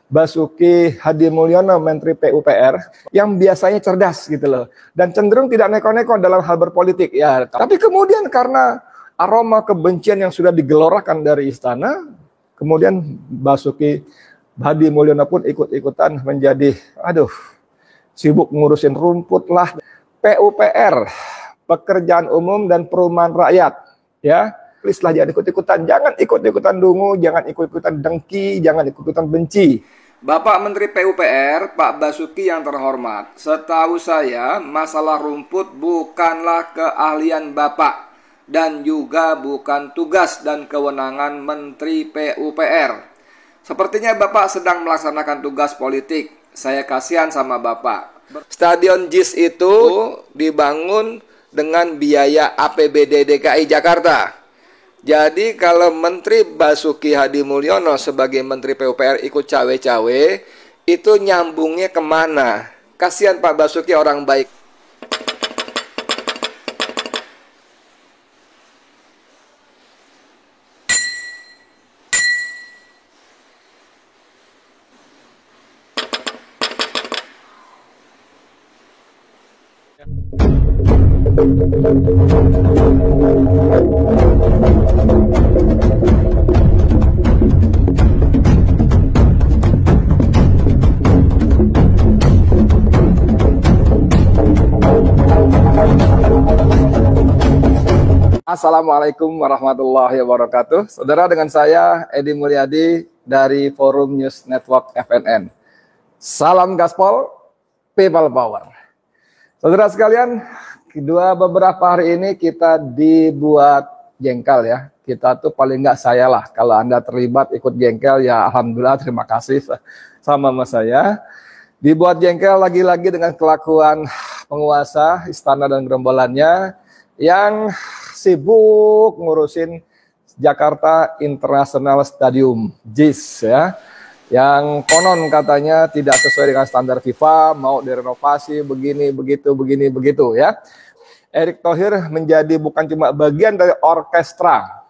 Basuki Hadi Mulyono, Menteri PUPR, yang biasanya cerdas gitu loh, dan cenderung tidak neko-neko dalam hal berpolitik ya. Tapi kemudian karena aroma kebencian yang sudah digelorakan dari istana, kemudian Basuki Hadi Mulyono pun ikut-ikutan menjadi, sibuk ngurusin rumput lah. PUPR, Pekerjaan Umum dan Perumahan Rakyat, ya. Please lah, jangan ikut-ikutan, jangan ikut-ikutan dungu, jangan ikut-ikutan dengki, jangan ikut-ikutan benci. Bapak Menteri PUPR, Pak Basuki yang terhormat, setahu saya masalah rumput bukanlah keahlian Bapak dan juga bukan tugas dan kewenangan Menteri PUPR. Sepertinya Bapak sedang melaksanakan tugas politik. Saya kasihan sama Bapak. Stadion JIS itu dibangun dengan biaya APBD DKI Jakarta. Jadi kalau Menteri Basuki Hadi Mulyono sebagai Menteri PUPR ikut cawe-cawe, itu nyambungnya kemana? Kasihan Pak Basuki, orang baik. Assalamualaikum warahmatullahi wabarakatuh. Saudara, dengan saya Edi Mulyadi dari Forum News Network FNN. Salam gaspol, people power. Saudara sekalian, beberapa hari ini kita dibuat jengkel ya. Kita tuh paling nggak saya lah. Kalau Anda terlibat ikut jengkel ya alhamdulillah, terima kasih sama saya. Dibuat jengkel lagi-lagi dengan kelakuan penguasa istana dan gerombolannya yang sibuk ngurusin Jakarta International Stadium JIS ya, yang konon katanya tidak sesuai dengan standar FIFA, mau direnovasi begini begitu ya. Erick Thohir menjadi bukan cuma bagian dari orkestra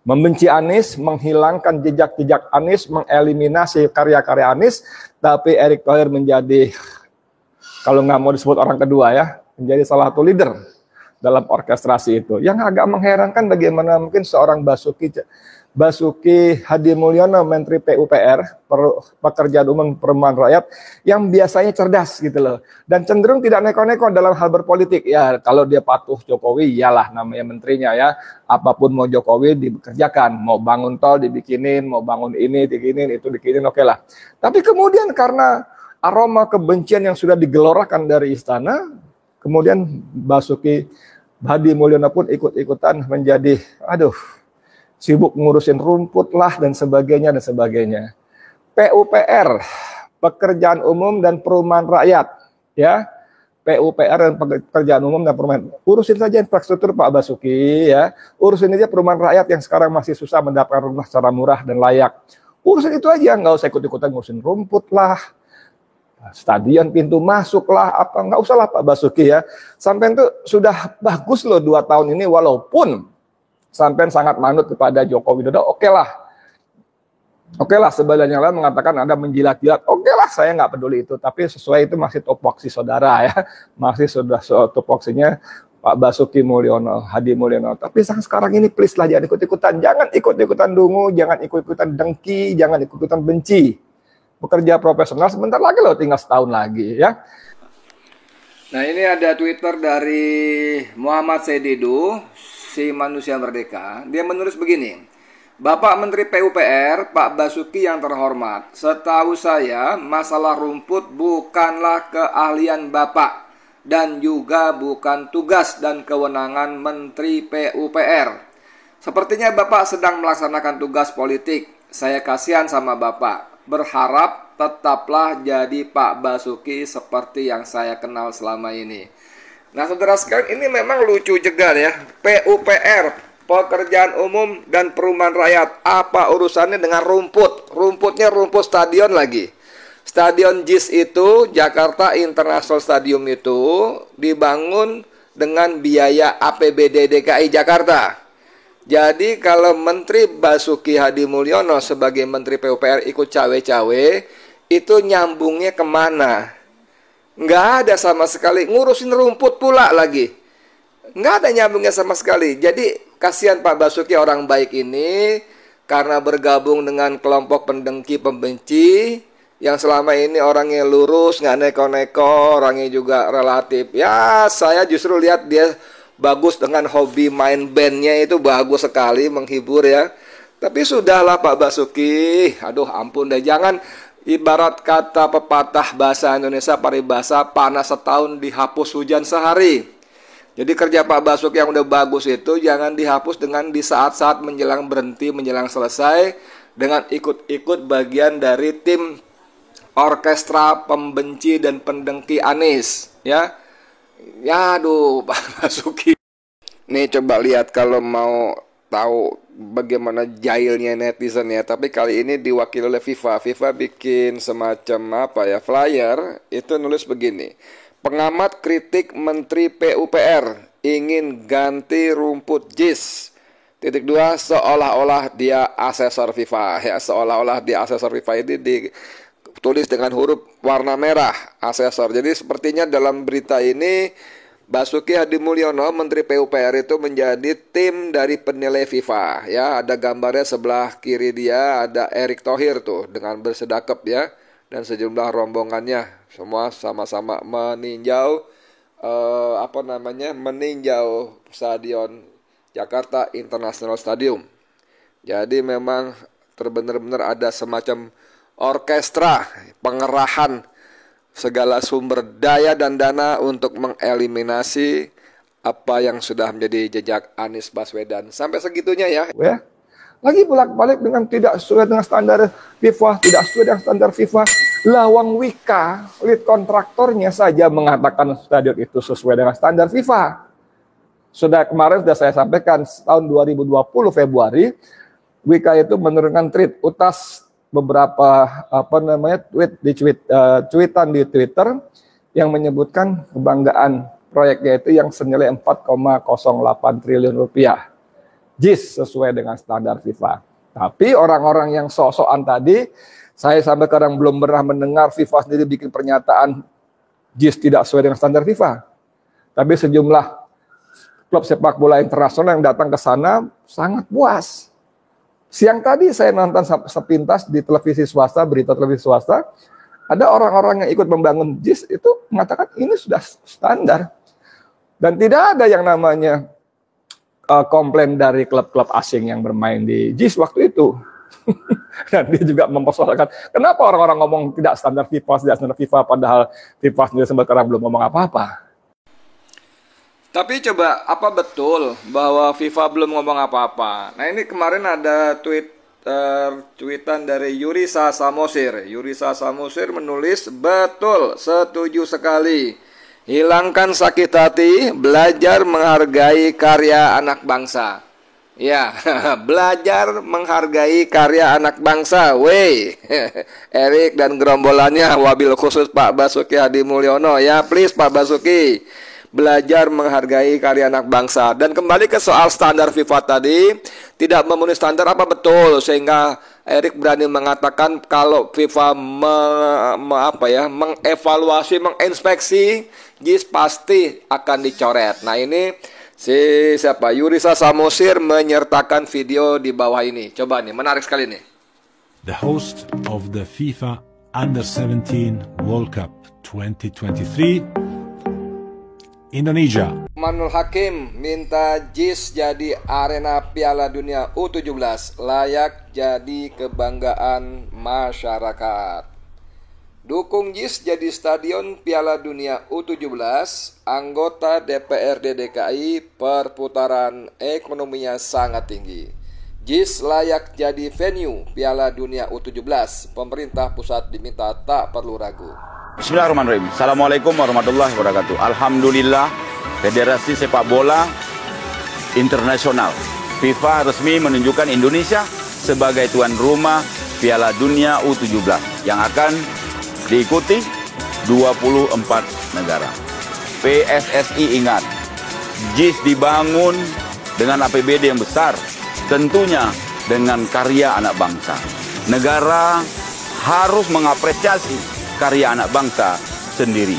membenci Anies, menghilangkan jejak-jejak Anies, mengeliminasi karya-karya Anies, tapi Erick Thohir menjadi, kalau nggak mau disebut orang kedua ya, menjadi salah satu leader dalam orkestrasi itu. Yang agak mengherankan bagaimana mungkin seorang Basuki Hadi Mulyono, Menteri PUPR, Pekerjaan Umum Perumahan Rakyat, yang biasanya cerdas gitu loh, dan cenderung tidak neko-neko dalam hal berpolitik ya. Kalau dia patuh Jokowi, iyalah namanya menterinya ya, apapun mau Jokowi dikerjakan, mau bangun tol dibikinin, mau bangun ini dibikinin, itu dibikinin, oke lah. Tapi kemudian karena aroma kebencian yang sudah digelorakan dari istana, kemudian Basuki Hadi Mulyono pun ikut-ikutan menjadi, sibuk ngurusin rumput lah dan sebagainya. PUPR, Pekerjaan Umum dan Perumahan Rakyat, ya. PUPR dan Pekerjaan Umum dan Perumahan. Urusin saja infrastruktur Pak Basuki ya. Urusin aja perumahan rakyat yang sekarang masih susah mendapatkan rumah secara murah dan layak. Urusin itu aja, nggak usah ikut-ikutan ngurusin rumput lah, stadion pintu masuk lah, apa, nggak usah lah Pak Basuki ya. Sampean tuh sudah bagus loh 2 tahun ini, walaupun sampean sangat manut kepada Joko Widodo, oke lah sebenarnya lah mengatakan Anda menjilat-jilat, oke lah saya nggak peduli itu, tapi sesuai itu masih topoksi saudara ya, masih sudah topoksinya Pak Basuki Hadi Mulyono. Tapi sekarang ini please lah, jangan ikut-ikutan, jangan ikut-ikutan dungu, jangan ikut-ikutan dengki, jangan ikut-ikutan benci. Bekerja profesional sebentar lagi loh, tinggal setahun lagi ya. Nah, ini ada Twitter dari Muhammad Sedidu, si manusia merdeka. Dia menulis begini: Bapak Menteri PUPR, Pak Basuki yang terhormat, setahu saya masalah rumput bukanlah keahlian Bapak dan juga bukan tugas dan kewenangan Menteri PUPR. Sepertinya Bapak sedang melaksanakan tugas politik. Saya kasihan sama Bapak. Berharap tetaplah jadi Pak Basuki seperti yang saya kenal selama ini. Nah, saudara sekalian, ini memang lucu jegal ya. PUPR, Pekerjaan Umum dan Perumahan Rakyat, apa urusannya dengan rumput? Rumputnya rumput stadion lagi. Stadion JIS itu, Jakarta International Stadium itu dibangun dengan biaya APBD DKI Jakarta. Jadi kalau Menteri Basuki Hadi Mulyono sebagai Menteri PUPR ikut cawe-cawe, itu nyambungnya kemana? Nggak ada sama sekali, ngurusin rumput pula lagi. Nggak ada nyambungnya sama sekali. Jadi kasihan Pak Basuki orang baik ini, karena bergabung dengan kelompok pendengki pembenci, yang selama ini orangnya lurus, nggak neko-neko, orangnya juga relatif. Ya, saya justru lihat dia bagus dengan hobi main bandnya, itu bagus sekali, menghibur ya. Tapi sudahlah Pak Basuki, aduh ampun deh, jangan ibarat kata pepatah bahasa Indonesia paribasa, panas setahun dihapus hujan sehari. Jadi kerja Pak Basuki yang udah bagus itu jangan dihapus dengan di saat-saat menjelang berhenti, menjelang selesai, dengan ikut-ikut bagian dari tim orkestra pembenci dan pendengki Anies, ya. Ya aduh Pak Basuki. Nih coba lihat kalau mau tahu bagaimana jahilnya netizen ya. Tapi kali ini diwakili oleh FIFA. FIFA bikin semacam apa ya, flyer. Itu nulis begini: pengamat kritik Menteri PUPR ingin ganti rumput JIS. Titik 2, seolah-olah dia asesor FIFA. Ya, seolah-olah dia asesor FIFA ini ditulis dengan huruf warna merah, asesor. Jadi sepertinya dalam berita ini Basuki Hadi Mulyono, Menteri PUPR itu menjadi tim dari penilai FIFA. Ya, ada gambarnya sebelah kiri dia, ada Erick Thohir tuh dengan bersedekap ya, dan sejumlah rombongannya semua sama-sama meninjau meninjau Stadion Jakarta International Stadium. Jadi memang benar-benar ada semacam orkestra pengerahan segala sumber daya dan dana untuk mengeliminasi apa yang sudah menjadi jejak Anies Baswedan. Sampai segitunya ya. Lagi bolak-balik dengan tidak sesuai dengan standar FIFA, tidak sesuai dengan standar FIFA. Lawang Wika, lead kontraktornya saja mengatakan stadion itu sesuai dengan standar FIFA. Kemarin sudah saya sampaikan, tahun 2020 Februari, Wika itu menurunkan tweet utas beberapa tweetan di Twitter yang menyebutkan kebanggaan proyeknya itu yang senilai 4,08 triliun rupiah. JIS sesuai dengan standar FIFA. Tapi orang-orang yang sok-sokan tadi, saya sampai sekarang belum pernah mendengar FIFA sendiri bikin pernyataan JIS tidak sesuai dengan standar FIFA. Tapi sejumlah klub sepak bola internasional yang datang ke sana sangat puas. Siang tadi saya nonton sepintas di televisi swasta, berita televisi swasta, ada orang-orang yang ikut membangun JIS itu mengatakan ini sudah standar. Dan tidak ada yang namanya komplain dari klub-klub asing yang bermain di JIS waktu itu. Dan dia juga mempersoalkan, kenapa orang-orang ngomong tidak standar FIFA, padahal FIFA sendiri sampai sekarang belum ngomong apa-apa. Tapi coba, apa betul bahwa FIFA belum ngomong apa-apa? Nah ini kemarin ada tweetan dari Yurisa Samosir. Yurisa Samosir menulis, betul, setuju sekali. Hilangkan sakit hati, belajar menghargai karya anak bangsa. Ya, belajar menghargai karya anak bangsa. Wey, Erik dan gerombolannya, wabil khusus Pak Basuki Hadi Mulyono. Ya, please Pak Basuki, belajar menghargai karya anak bangsa. Dan kembali ke soal standar FIFA tadi, tidak memenuhi standar apa betul sehingga Erik berani mengatakan kalau FIFA mengevaluasi, menginspeksi JIS pasti akan dicoret. Nah ini Yurisa Samosir menyertakan video di bawah ini. Coba nih, menarik sekali nih. The host of the FIFA Under-17 World Cup 2023 Indonesia. Manul Hakim minta JIS jadi arena Piala Dunia U17, layak jadi kebanggaan masyarakat. Dukung JIS jadi stadion Piala Dunia U17, anggota DPRD DKI perputaran ekonominya sangat tinggi. JIS layak jadi venue Piala Dunia U17, pemerintah pusat diminta tak perlu ragu. Bismillahirrahmanirrahim. Assalamualaikum warahmatullahi wabarakatuh. Alhamdulillah, Federasi Sepak Bola Internasional FIFA resmi menunjukkan Indonesia sebagai tuan rumah Piala Dunia U17 yang akan diikuti 24 negara. PSSI ingat, JIS dibangun dengan APBD yang besar tentunya dengan karya anak bangsa. Negara harus mengapresiasi karya anak bangsa sendiri.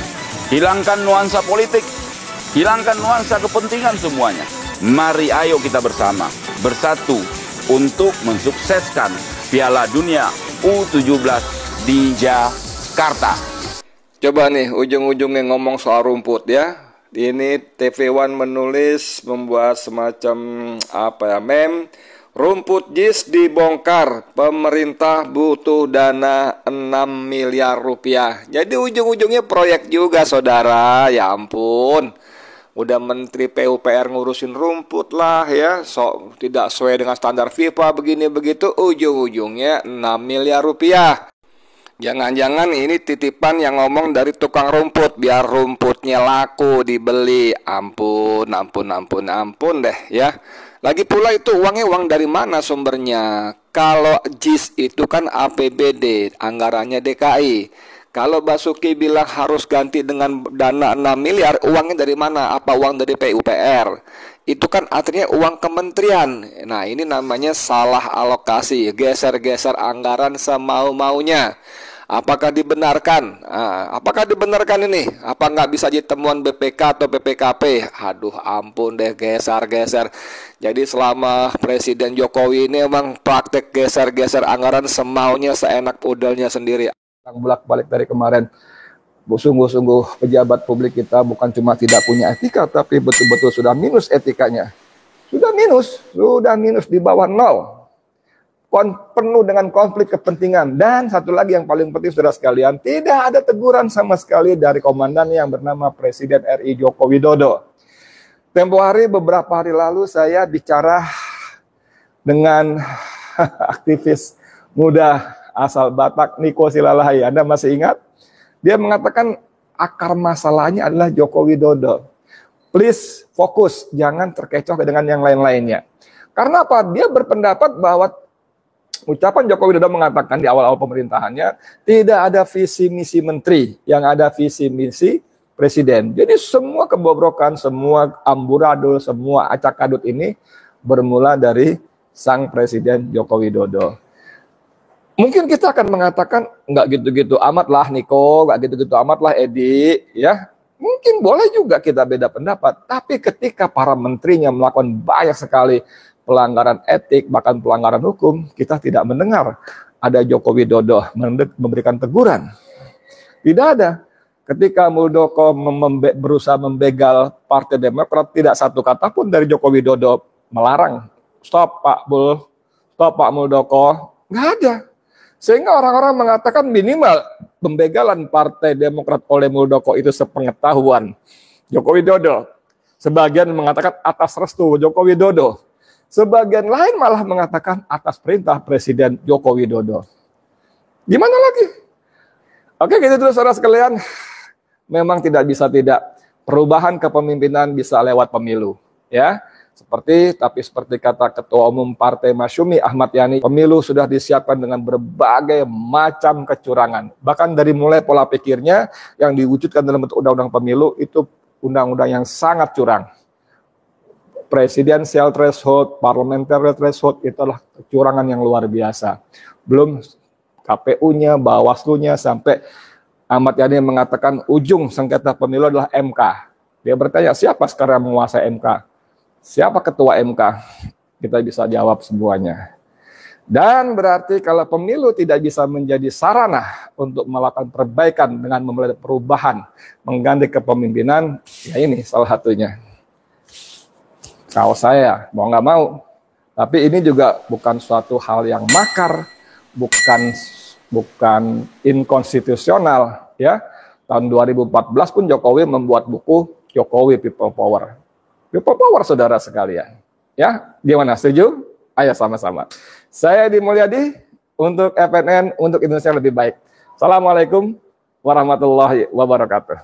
Hilangkan nuansa politik, hilangkan nuansa kepentingan semuanya. Mari ayo kita bersama, bersatu untuk mensukseskan Piala Dunia U17 di Jakarta. Coba nih ujung-ujungnya ngomong soal rumput ya. Ini TV One membuat semacam meme. Rumput JIS dibongkar, pemerintah butuh dana 6 miliar rupiah. Jadi ujung-ujungnya proyek juga saudara, ya ampun. Udah Menteri PUPR ngurusin rumput lah ya, tidak sesuai dengan standar FIFA begini begitu, ujung-ujungnya 6 miliar rupiah. Jangan-jangan ini titipan yang ngomong dari tukang rumput biar rumputnya laku dibeli. Ampun deh ya. Lagi pula itu uangnya uang dari mana sumbernya? Kalau JIS itu kan APBD, anggarannya DKI. Kalau Basuki bilang harus ganti dengan dana 6 miliar, uangnya dari mana? Apa uang dari PUPR? Itu kan artinya uang kementerian. Nah, ini namanya salah alokasi, geser-geser anggaran semau-maunya. Apakah dibenarkan? Apakah dibenarkan ini? Apa nggak bisa jadi temuan BPK atau BPKP? Aduh, ampun deh, geser-geser. Jadi selama Presiden Jokowi ini emang praktek geser-geser anggaran semaunya, seenak udelnya sendiri. Yang bolak-balik dari kemarin, sungguh-sungguh pejabat publik kita bukan cuma tidak punya etika, tapi betul-betul sudah minus etikanya. Sudah minus di bawah 0. Penuh dengan konflik kepentingan. Dan satu lagi yang paling penting saudara sekalian, tidak ada teguran sama sekali dari komandan yang bernama Presiden RI Joko Widodo. Tempo hari, beberapa hari lalu saya bicara dengan aktivis muda asal Batak, Niko Silalahi. Anda masih ingat? Dia mengatakan akar masalahnya adalah Joko Widodo. Please fokus, jangan terkecoh dengan yang lain-lainnya. Karena apa? Dia berpendapat bahwa ucapan Joko Widodo mengatakan di awal-awal pemerintahannya tidak ada visi misi menteri, yang ada visi misi presiden. Jadi semua kebobrokan, semua amburadul, semua acak-adut ini bermula dari sang Presiden Joko Widodo. Mungkin kita akan mengatakan nggak gitu-gitu amat lah Niko, nggak gitu-gitu amat lah Edi, ya. Mungkin boleh juga kita beda pendapat, tapi ketika para menterinya melakukan banyak sekali pelanggaran etik, bahkan pelanggaran hukum, kita tidak mendengar ada Joko Widodo memberikan teguran. Tidak ada. Ketika Muldoko berusaha membegal Partai Demokrat, tidak satu kata pun dari Joko Widodo melarang. Stop Pak Muldoko. Nggak ada. Sehingga orang-orang mengatakan minimal pembegalan Partai Demokrat oleh Muldoko itu sepengetahuan Joko Widodo. Sebagian mengatakan atas restu Joko Widodo. Sebagian lain malah mengatakan atas perintah Presiden Joko Widodo. Gimana lagi? Oke, gitu terus saudara sekalian. Memang tidak bisa tidak. Perubahan kepemimpinan bisa lewat pemilu. Ya, seperti kata Ketua Umum Partai Masyumi Ahmad Yani, pemilu sudah disiapkan dengan berbagai macam kecurangan. Bahkan dari mulai pola pikirnya yang diwujudkan dalam bentuk undang-undang pemilu itu undang-undang yang sangat curang. Presidensial threshold, parliamentary threshold, itu adalah kecurangan yang luar biasa. Belum KPU-nya, Bawaslu-nya, sampai Ahmad Yani mengatakan ujung sengketa pemilu adalah MK. Dia bertanya, siapa sekarang menguasai MK? Siapa ketua MK? Kita bisa jawab semuanya. Dan berarti kalau pemilu tidak bisa menjadi sarana untuk melakukan perbaikan dengan memulai perubahan, mengganti kepemimpinan, ya ini salah satunya. Kalau saya mau nggak mau, tapi ini juga bukan suatu hal yang makar, bukan inkonstitusional, ya. Tahun 2014 pun Jokowi membuat buku Jokowi People Power. People Power saudara sekalian, ya. Gimana, setuju? Ayo sama-sama. Saya Edi Mulyadi untuk FNN, untuk Indonesia lebih baik. Assalamualaikum warahmatullahi wabarakatuh.